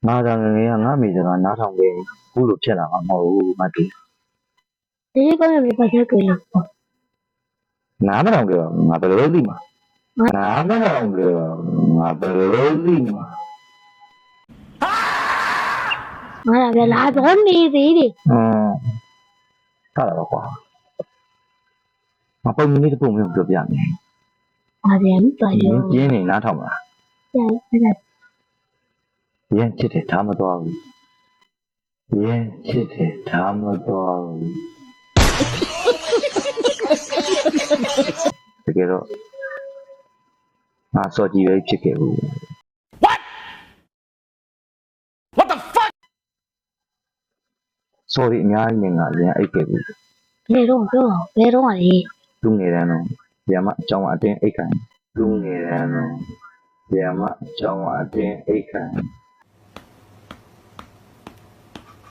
ငါကငယ်ငါမိစကားနားထောင်ခဲ့ခုလိုဖြစ်လာမှာမဟုတ်ဘူးမတူ ဒီကောင်းရပါသက်ကြလို့ နားမထောင်ကြတော့ငါဘယ်လိုသိမှာနားမထောင်ကြတော့ငါဘယ်လိုသိမှာ ငါကလာတော့နေသေးတယ် ထားတော့ကွာမပုံမီလေးတစ်ပုံမျိုးပြောပြမယ် အားပြန်ပါရော ပြင်းနေနားထောင်မလား ပြန်ပြန် ရင်းချစ်တယ်ဒါမတော်ဘူးရင်းချစ်တယ်ဒါမတော်ဘူးတကယ်တော့ငါစော်ကြည့်ပဲဖြစ်ခဲ့ဘူး What the fuck? sorry အများကြီးနဲ့ငါရင်းအိတ်ခဲ့ဘူး ဘယ်တော့ပြောဘယ်တော့လဲ လူငယ်တန်းတော့ဗျာမအကြောင်းအတင်းအိတ်ခံလူငယ်တန်းတော့ဗျာမအကြောင်းအတင်းအိတ်ခံ